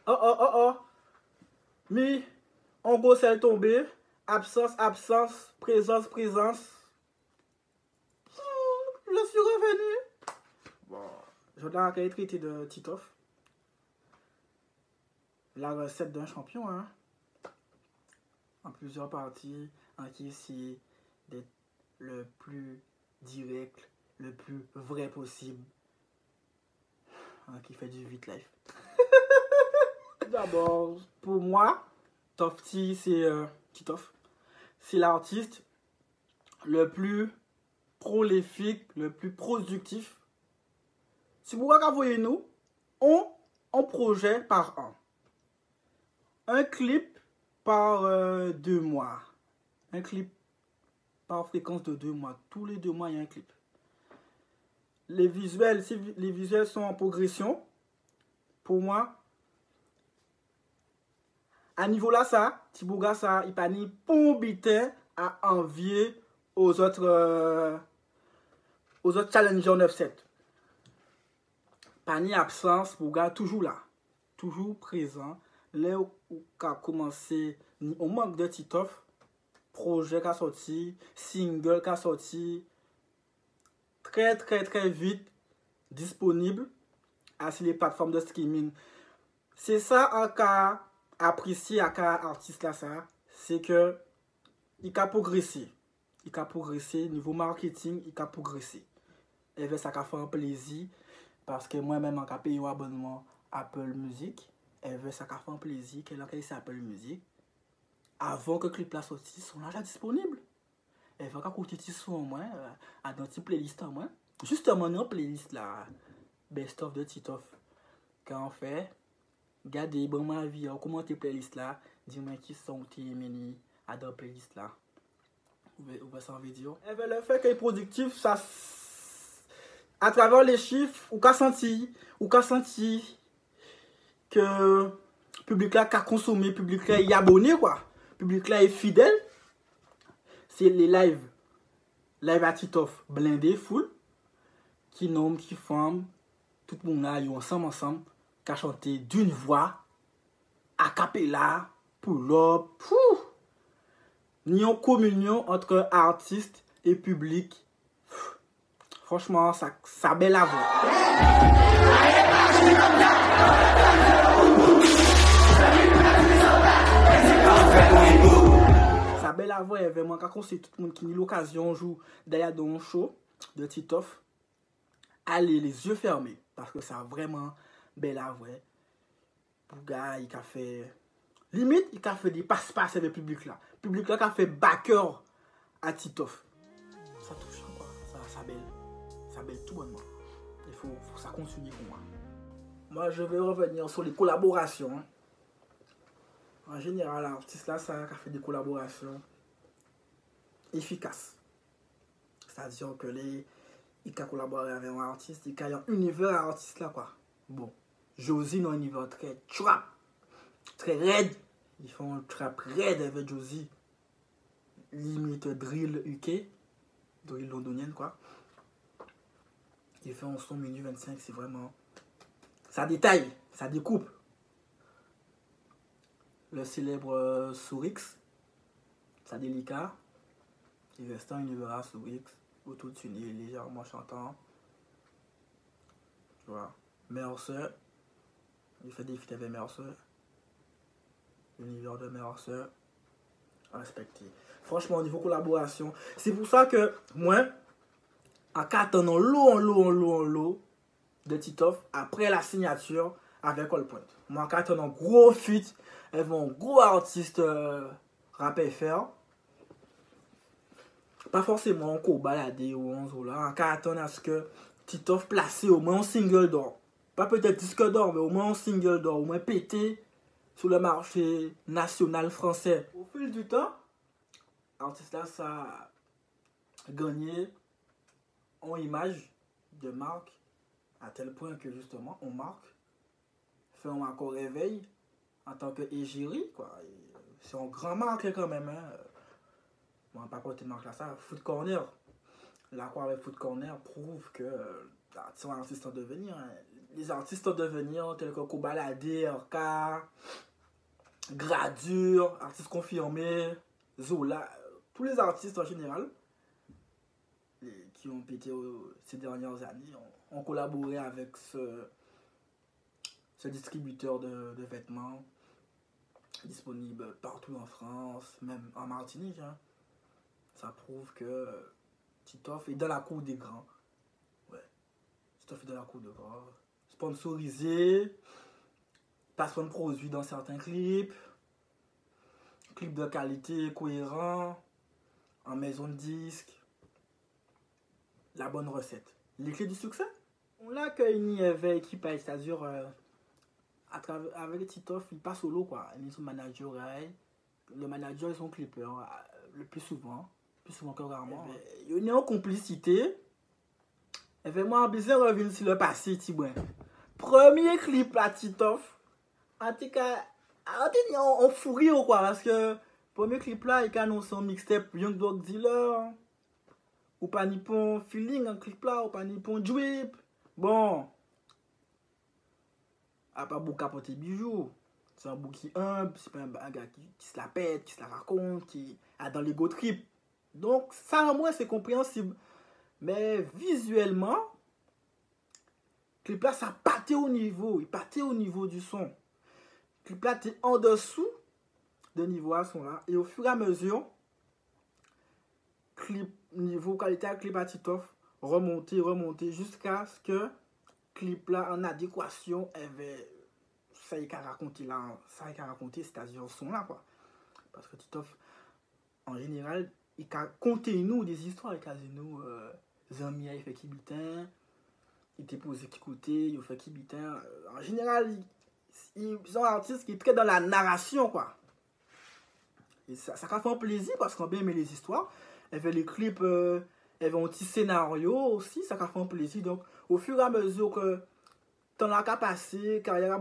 Oh, oh, oh, oh. Mi, on go c'est tombé. Absence, absence. Présence, présence. Je suis revenu. Bon, je dois traiter de Titoff. La recette d'un champion, hein. En plusieurs parties, en qui essaie d'être le plus direct, le plus vrai possible. Qui fait du vite life. D'abord, pour moi, Tofty, c'est Titoff. C'est l'artiste le plus prolifique, le plus productif. Si vous voyez nous, on projet par an. Un clip par 2 mois. Un clip par fréquence de 2 mois. Tous les 2 mois, il y a un clip. Les visuels, si les visuels sont en progression, pour moi, à niveau là, ça, Tibouga, ça, il pas ni pour bitin à envier aux autres challengers 9-7. Pas ni absence, Bouga, toujours là. Toujours présent. Là où a commencé, on manque de Titoff, projet qui a sorti, single qui a sorti, très vite disponible à les plateformes de streaming. C'est ça en cas apprécié à cas artiste là ça, c'est que il a progressé. Il a progressé niveau marketing, il a progressé. Et ça a fait un plaisir parce que moi-même en cas payé un abonnement Apple Music, et ça a fait un plaisir qu'elle a essayé Apple Music avant que le clip là sorti, sont là déjà disponibles. Et va écouter des sons en moins à dans une playlist en moins. Justement dans playlist là Best of de Titoff. Quand on fait regardez bon ma vie, commentez playlist là, dis-moi qui sont tes aimés à dans playlist là. Vous va s'en vidéo. Et le fait qu'il est productif, ça à travers les chiffres, ou qu'a senti que le public là a consommé, public là est abonné quoi. Public là est fidèle. C'est les live à Titoff blindé full qui nomme, qui forme tout le monde là ensemble qui a chanté d'une voix a cappella pull-up ni en communion entre artiste et public. Franchement ça belle la voix. Sa belle la voix est vraiment quand c'est tout le monde qui a l'occasion joue d'ailleurs dans un show de Titoff. Allez les yeux fermés parce que ça a vraiment belle la voix. Pour gars il a fait limite il a fait des passe-passe avec le public là. Le public là qui a fait backer à Titoff. Ça touche quoi. Ça belle. Ça belle tout bonnement. Il faut ça continue pour moi. Moi je vais revenir sur les collaborations. En général, l'artiste là, ça a fait des collaborations efficaces. C'est-à-dire que il a collaboré avec un artiste, il a un univers artiste là quoi. Bon, Josie dans un univers très trap, très raide. Ils font un trap raide avec Josie. Limite drill UK, drill londonienne quoi. Il fait un son minuit 25, c'est vraiment... Ça détaille, ça découpe. Le célèbre Sourix, ça délicat. Il reste un univers Sourix, autotuné, légèrement chantant. Tu vois. Mercer, il fait des feats avec Mercer. L'univers de Mercer, respecté. Franchement, au niveau collaboration, c'est pour ça que moi, en attendant l'eau de Titoff, après la signature avec All Point. Moi, en attendant gros feat, elles vont gros artiste rap FR. Pas forcément encore balader ou 11 là. En attendant à ce que Titoff place au moins un single d'or. Pas peut-être disque d'or, mais au moins un single d'or, au moins pété sur le marché national français. Au fil du temps, l'artiste là, ça a gagné en image de marque à tel point que justement, on marque, fait un accord réveil en tant que égérie, quoi. C'est un grand marque quand même, hein. Bon, pas porter marque là, ça, Foot Corner. L'accord avec Foot Corner prouve que c'est un artiste en devenir, hein. des artistes de venir tels que Kobalade, RK, Gradure, artistes confirmés, Zola, tous les artistes en général qui ont pété ces dernières années ont collaboré avec ce distributeur de vêtements disponible partout en France, même en Martinique. Hein. Ça prouve que Titoff est dans la cour des grands. Ouais, Titoff est dans la cour des grands. Sponsorisé, placement de produits dans certains clips de qualité cohérent, en maison de disque, la bonne recette. Les clés du succès? On l'a qu'il avait équipe à c'est-à-dire avec Titoff, il passe solo quoi. Il est son manager, le manager est son clipper le plus souvent que rarement. Il y a une complicité. Et moi, besoin de revenir sur le passé, Tibouin. Premier clip à Titoff. En tout cas, on fout rire quoi. Parce que premier clip là, il a annoncé un mixtape Young Dog Dealer. Ou pas Nippon Feeling, un clip là. Ou pas Nippon Drip. Bon. A pas beaucoup capoter bijoux. C'est un bouc qui humble. C'est pas un gars qui se la pète, qui se la raconte, qui a dans l'ego trip. Donc, ça, moi, c'est compréhensible. Mais visuellement, le clip là, ça partait au niveau. Il partait au niveau du son. Le clip là, était en dessous de niveau à son là. Et au fur et à mesure, clip, niveau qualité à clip à Titoff, remonter, jusqu'à ce que clip là, en adéquation, avait ça y a raconté là. Ça y a raconté, c'est-à-dire son là, quoi. Parce que Titoff, en général, il a conté nous des histoires, il a dit nous, Zami a fait qui bitin, il était posé qui côté, il a fait qui bitin. En général, ils sont artistes qui sont très dans la narration, quoi. Et ça fait un plaisir parce qu'on a bien aimé les histoires. Elle fait les clips, elle fait un petit scénario aussi, ça fait un plaisir. Donc, au fur et à mesure que temps là qu'a passé, carrière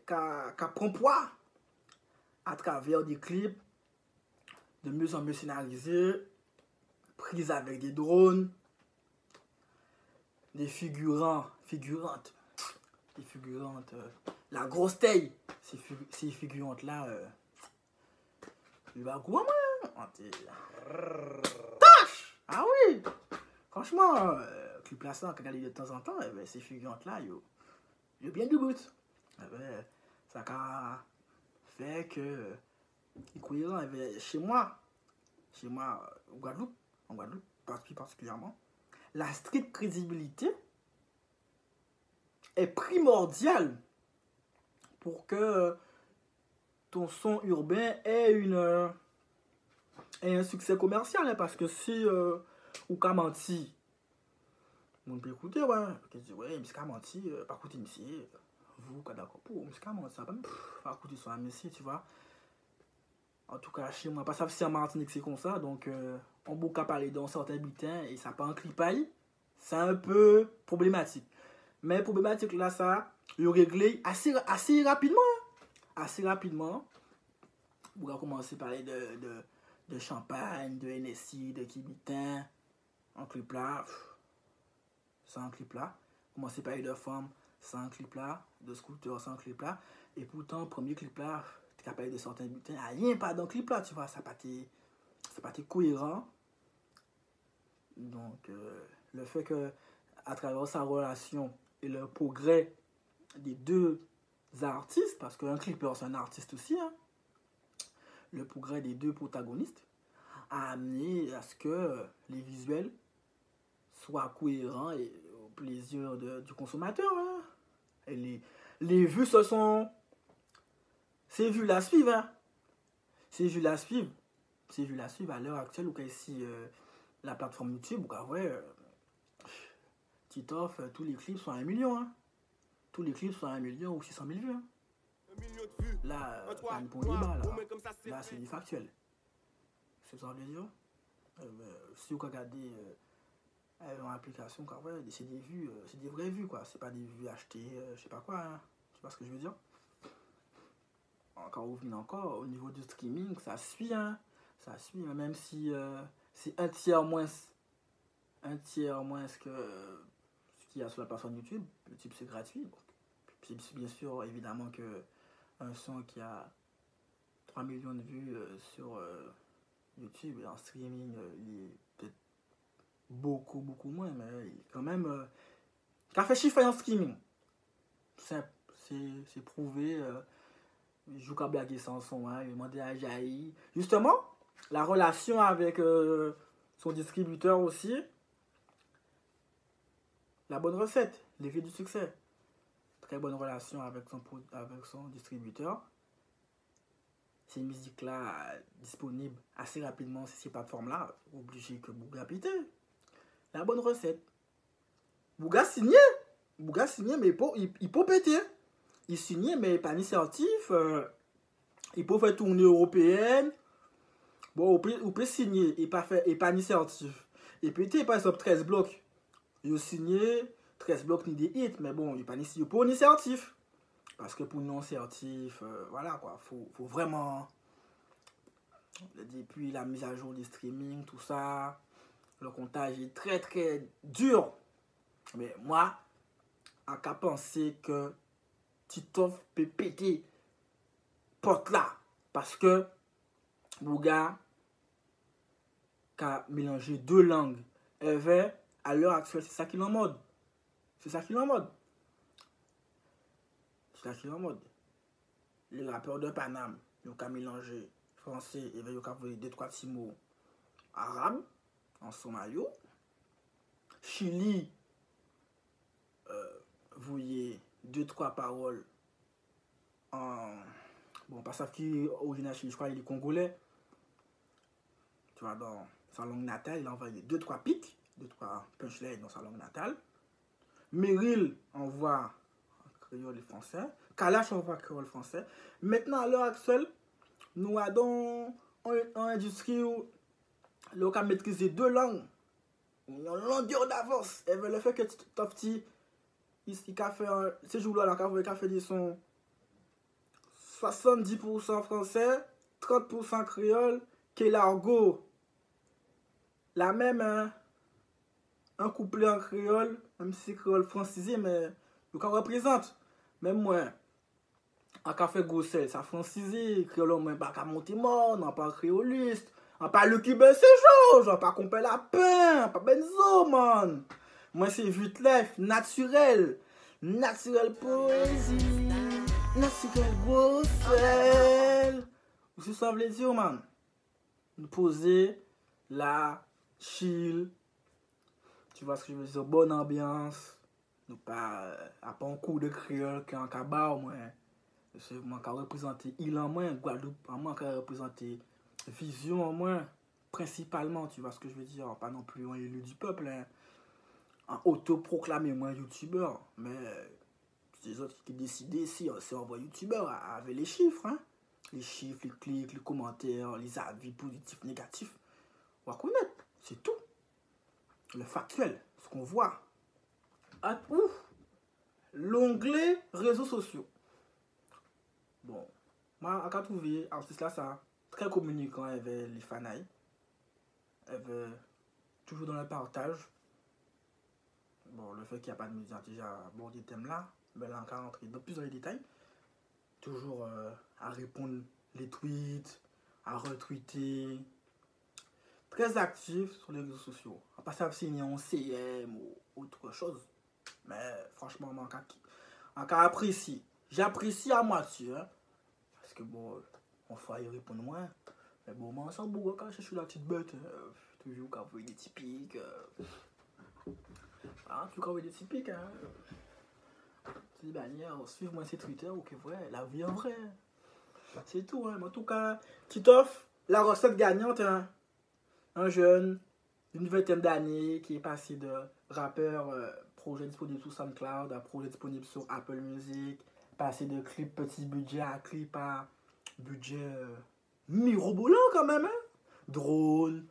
qu'a prend poids à travers des clips de mieux en mieux scénarisés, prises avec des drones, des figurantes, la grosse taille, ces figurantes là, il va quoi moi? Tâche! Ah oui! Franchement, clip là ça, quand il de temps en temps, ces figurantes là, il bien du but. Ça a fait que il cohérent chez moi en Guadeloupe particulièrement, la street crédibilité est primordiale pour que ton son urbain ait un succès commercial. Hein, parce que si ou qu'a menti, on peut écouter, ouais. Ouais, mais menti, pas écouter monsieur. Vous, quoi d'accord pour monsieur menti, ça pas écouter son monsieur, tu vois. En tout cas, chez moi, pas ça, c'est en Martinique, c'est comme ça. Donc, on peut pas parler dans certains bulletins et ça pas en clipaille. C'est un peu problématique. Mais problématique là, ça, le régler assez rapidement. Assez rapidement. On va commencer à parler de champagne, de NSI, de Kibitin. En clip là, sans clip là. Commencer à parler de femmes sans clip là. De scooter sans clip là. Et pourtant, premier clip là, tu as parlé de certains bulletins. Rien pas dans le clip là, tu vois. Ça n'a pas été cohérent. Donc, le fait que, à travers sa relation et le progrès des deux artistes, parce qu'un clipper c'est un artiste aussi, hein, le progrès des deux protagonistes a amené à ce que les visuels soient cohérents et au plaisir du consommateur. Hein. Et les vues, c'est vues la suivre. Hein. C'est vues la suivre. C'est vues la suivre à l'heure actuelle ou qu'ici la plateforme YouTube, ouais, Titoff, tous les clips sont à 1 million. Hein. Tous les clips sont à 1 million ou 600 000 vues. Hein. Là, pas un bon débat. Là c'est du factuel. C'est ça que je veux dire. Si vous regardez en application, ouais, c'est des vues, c'est des vraies vues, quoi. C'est pas des vues achetées, je sais pas quoi. Hein. Tu vois ce que je veux dire? Quand on revient encore, au niveau du streaming, ça suit, hein. Ça suit, hein, même si c'est un tiers moins que ce qu'il y a sur la plateforme YouTube. YouTube, c'est gratuit. Donc, bien sûr, évidemment que un son qui a 3 millions de vues sur YouTube et en streaming, il est peut-être beaucoup moins, mais il est quand même. Qui a fait chiffre en streaming. Simple. C'est prouvé. Il joue qu'à blaguer sans son, hein, il demandait à Jaï. Justement, la relation avec son distributeur aussi. La bonne recette, les clés du succès. Très bonne relation avec son distributeur. Ces musiques-là disponibles assez rapidement sur ces plateformes-là, obligé que Bouga pite. La bonne recette. Bouga signé, mais il peut péter. Il signe, mais il pas initiatif. Il peut faire tournée européenne. Bon, on peut signer et pas initiatif. Et péter, par exemple, 13 blocs. Il signé 13 blocs ni des hits, mais bon, il pas initiatif. Parce que pour non certif, voilà quoi, faut vraiment. Depuis la mise à jour des streaming, tout ça, le comptage est très très dur. Mais moi, en cas penser que Titoff peut péter porte là. Parce que Bouga a mélangé deux langues. Et à l'heure actuelle, c'est ça qu'il est en mode. C'est ça qu'il est en mode. C'est ça qu'il est en mode. Les rappeurs de Paname, ils ont mélangé français et ils ont envoyé 2-3 petits mots arabes en somayo. Chili, vous voyez 2-3 paroles en. Bon, pas ça qui est originaire Chili, je crois qu'il est congolais. Tu vois, dans sa langue natale, il a envoyé 2-3 pics, 2-3 punchlines dans sa langue natale. Meryl envoie en créole français. Kalash envoie en créole français. Maintenant, à l'heure actuelle, nous avons une industrie où l'on a maîtrisé deux langues. Une longueur d'avance. Et le fait que Tofty, il a fait ces jours-là, il a fait des sons 70% français, 30% créole, qu'est l'argot. La même, un couplet en créole, même si c'est créole francisé, mais il représente. Même moi, en café Gossel, ça francisé, créole au moins pas qu'à monter mort, non pas créoliste, on pas le cube c'est chaud, on pas compter la pain, pas benzo, man. Moi c'est vite life, naturel poésie, naturel Gossel. Ou si ça veut dire, man, nous poser la chill, tu vois ce que je veux dire, bonne ambiance, nous pas un coup de créole qui est en cabas au moins. Je manque à représenter île en moins, Guadeloupe en moins, qu'à représenter vision en moins, principalement, tu vois ce que je veux dire, pas non plus un élu du peuple, hein. Un autoproclamé moi youtubeur, mais c'est les autres qui décident si c'est un vrai youtubeur avec les chiffres, hein. Les chiffres, les clics, les commentaires, les avis positifs, négatifs, on va connaître, c'est tout. Le factuel, ce qu'on voit. L'onglet réseaux sociaux. Bon, moi, à trouvé artiste là, ça très communicant avec les fanailles. Toujours dans le partage. Bon, le fait qu'il n'y a pas de médias déjà abordé thème là, mais là, encore rentrer plus dans les détails. Toujours à répondre les tweets, à retweeter. Très actif sur les réseaux sociaux. À pas savoir signer en CM ou autre chose. Mais franchement, en cas apprécie. J'apprécie à moitié. Hein, parce que bon, on va y répondre moins. Mais bon, moi, sans bourreau, quand je suis la petite bête, toujours quand vous voyez des typiques. Toujours quand vous voyez des typiques. Hein. Des bannières, suivez-moi sur Twitter, ok, vrai, la vie en vrai. C'est tout, hein. Mais en tout cas, Titoff, la recette gagnante, hein. Un jeune d'une vingtaine d'années qui est passé de rappeur projet disponible sur SoundCloud à projet disponible sur Apple Music, passé de clip petit budget à clip à budget mirobolant quand même, hein. Drone,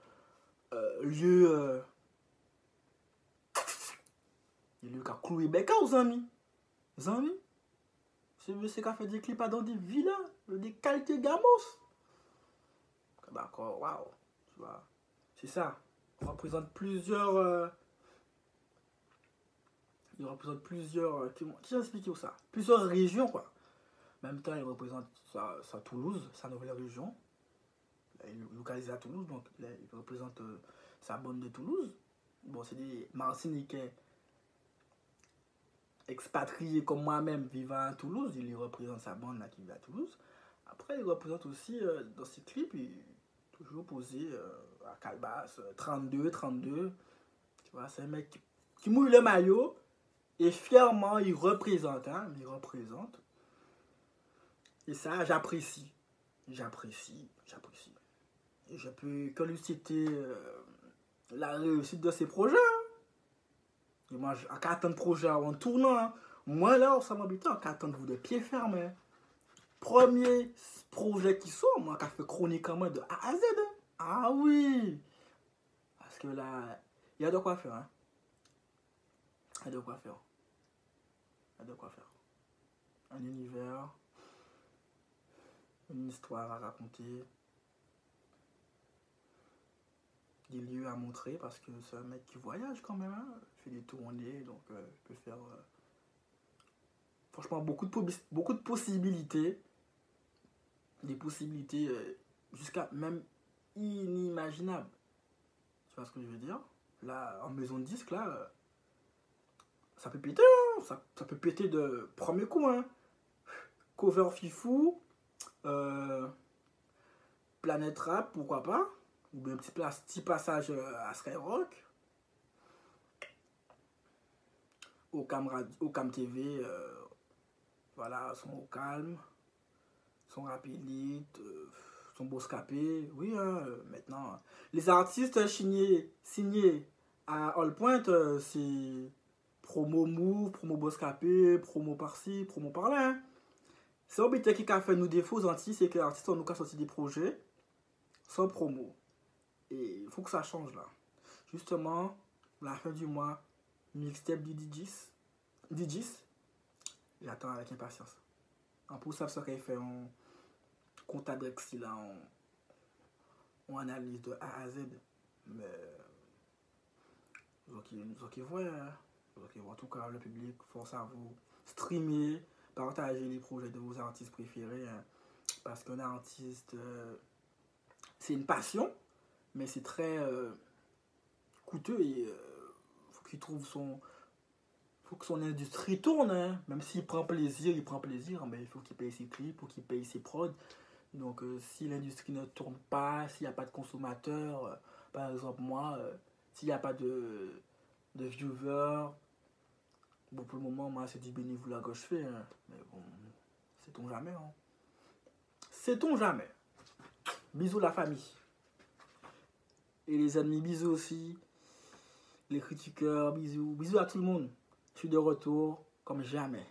lieu qui a cloué bec aux amis. C'est qu'a fait des clips dans des villas, des qualités gamos. D'accord, waouh, tu vois. C'est ça. On représente plusieurs Il représente plusieurs... Qui a expliqué ça? Plusieurs régions, quoi. En même temps, il représente sa Toulouse, sa nouvelle région. Il est localisé à Toulouse, donc il représente sa bande de Toulouse. Bon, c'est des Martiniquais expatriés comme moi-même vivant à Toulouse. Il représente sa bande là qui vit à Toulouse. Après, il représente aussi dans ses clips, il est toujours posé à Calbas, 32, 32. Tu vois, c'est un mec qui mouille le maillot et fièrement il représente, hein, il représente. Et ça, j'apprécie. J'apprécie. Et je peux que lui citer la réussite de ses projets. Hein. Et moi, à 4 projets en tournant, hein. Moi là, ça m'habite à 4 vous de pied ferme. Premier projet qui sort, moi, qui a fait chronique en mode de A à Z. Hein. Ah oui! Parce que là, il y a de quoi faire. Hein. Il y a de quoi faire. Il y a de quoi faire. Un univers, une histoire à raconter, des lieux à montrer parce que c'est un mec qui voyage quand même. Hein. Il fait des tournées, donc il peut faire franchement beaucoup de possibilités. Des possibilités jusqu'à même inimaginables. Tu vois ce que je veux dire? Là, en maison de disque, là, ça peut péter, hein. Ça peut péter de premier coup. Hein. Cover Fifou, Planète Rap, pourquoi pas? Ou bien un petit passage à Skyrock. Au Cam TV, voilà, son au calme, son rapidite, son Boscapé. Oui, hein, maintenant, les artistes signés à All Point, c'est promo Move, promo Boscapé, promo par-ci, promo par-là. Hein. C'est un qui a fait nous défauts anti, c'est que l'artiste nous a sorti des projets sans promo. Et il faut que ça change là. Justement, la fin du mois, mixtape du DJs, j'attends avec impatience. En plus, ça qu'il fait un compte adresse là, on analyse de A à Z. Mais, vous qui voyez, en tout cas, le public, force à vous streamer, partager les projets de vos artistes préférés. Hein, parce qu'un artiste, c'est une passion, mais c'est très coûteux et faut qu'il trouve faut que son industrie tourne. Hein. Même s'il prend plaisir, mais il faut qu'il paye ses clips, faut qu'il paye ses prods. Donc si l'industrie ne tourne pas, s'il n'y a pas de consommateurs, par exemple moi, s'il n'y a pas de viewers, bon pour le moment moi c'est du bénévolat que je fais, hein. Mais bon, sait-on jamais. Hein. Sait-on jamais. Bisous la famille. Et les amis, bisous aussi. Les critiqueurs, bisous. Bisous à tout le monde. Je suis de retour comme jamais.